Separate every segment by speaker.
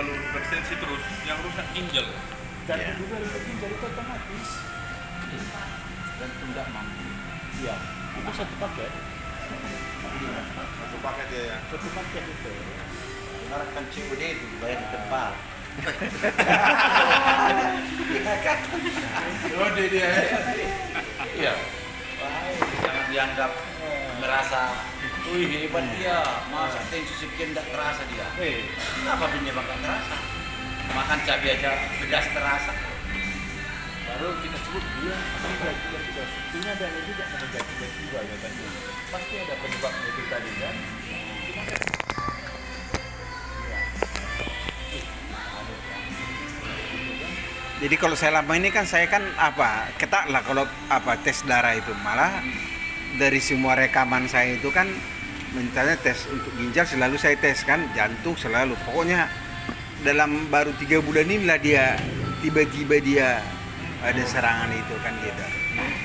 Speaker 1: terlalu bertensi terus yang rusak ginjal.
Speaker 2: Jadi juga rusak ginjal itu otomatis.
Speaker 3: Dan tidak mampu.
Speaker 2: Iya, itu satu paket.
Speaker 1: Satu paket ya.
Speaker 2: Satu paket itu.
Speaker 3: Orang kan COD itu bayar di tempat.
Speaker 1: COD dia.
Speaker 3: Iya. Jangan dianggap merasa, wih hebat dia, masa tensi sekian tidak terasa dia. Kenapa punya bakal terasa? Makan cabai aja pedas terasa.
Speaker 2: Baru kita sebut dia tiba-tiba. Sebetulnya ada juga namanya tiba-tiba katanya. Pasti ada penyebabnya itu tadi kan.
Speaker 4: Jadi kalau saya lama ini kan saya kan ketat lah kalau tes darah itu, malah dari semua rekaman saya itu kan mintanya tes untuk ginjal selalu saya tes kan, jantung selalu, pokoknya dalam baru 3 bulan inilah dia tiba-tiba dia ada serangan itu kan gitu.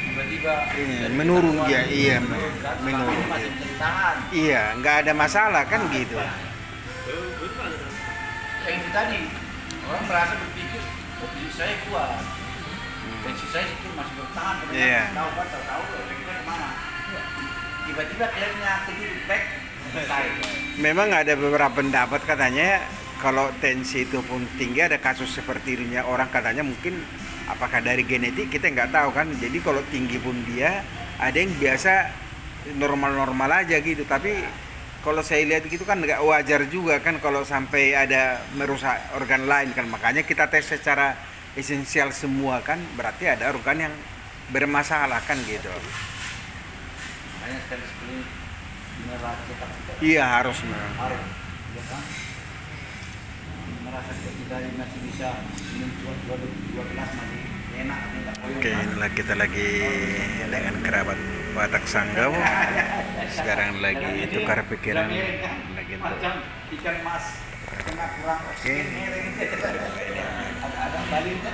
Speaker 3: Tiba-tiba
Speaker 4: menurun dia, menurun.
Speaker 3: Masih bertahan.
Speaker 4: Iya, nggak ada masalah kan gitu.
Speaker 3: Yang itu tadi orang merasa berpikir, tensi saya kuat, tensi saya itu masih bertahan.
Speaker 4: Iya.
Speaker 3: Tahu loh, kita kemana? Tiba-tiba kaliannya kejut back.
Speaker 4: Memang ada beberapa pendapat katanya kalau tensi itu pun tinggi, ada kasus seperti ini orang katanya mungkin apakah dari genetik kita nggak tahu kan. Jadi kalau tinggi pun dia ada yang biasa normal-normal aja gitu, tapi kalau saya lihat gitu kan nggak wajar juga kan kalau sampai ada merusak organ lain kan. Makanya kita tes secara esensial semua kan, berarti ada organ yang bermasalah kan gitu.
Speaker 3: Makanya sekali-sekali cetak.
Speaker 4: Iya harus memang.
Speaker 3: Harus, ya kan? Merasa kita masih bisa minum 2 gelas masih enak, tidak koyo.
Speaker 4: Oke, inilah kita lagi dengan kerabat Batak Sanggau. Sekarang lagi tukar pikiran lagi untuk
Speaker 3: Macam ikan mas kena kurang oksigen. Ada baliknya.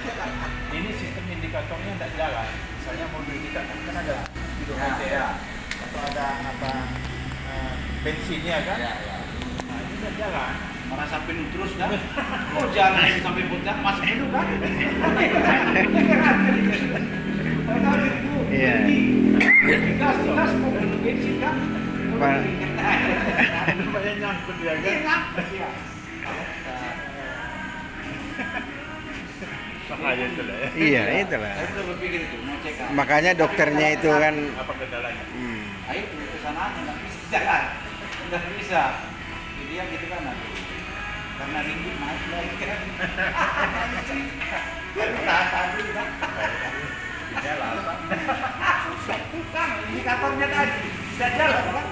Speaker 2: Ini sistem indikatornya tidak jalan. Misalnya mobil kita kan ada kilometer
Speaker 3: Ya.
Speaker 2: atau ada bensinnya kan.
Speaker 3: Ya.
Speaker 2: Nah itu tidak jalan.
Speaker 3: Merasa penuh terus kan? Oh jalan sampai puncak masih penuh kan?
Speaker 4: Iya.
Speaker 3: Gas mau penuh bensin kan?
Speaker 2: Banyak nyangkut dia kan. Bahaya itu lah ya.
Speaker 4: Iya, itulah.
Speaker 3: Saya sudah berpikir itu mau cek kan?
Speaker 4: Makanya dokternya itu kan
Speaker 2: Apa kendalanya?
Speaker 3: Ayo ke sana nggak bisa jalan, nggak bisa. Jadi ya gitu kan nanti. Karena ringgit naik lagi kan. Tahan dulu kan.
Speaker 2: Jalan.
Speaker 3: Susah. Indikatornya tadi. Tidak jalan kan?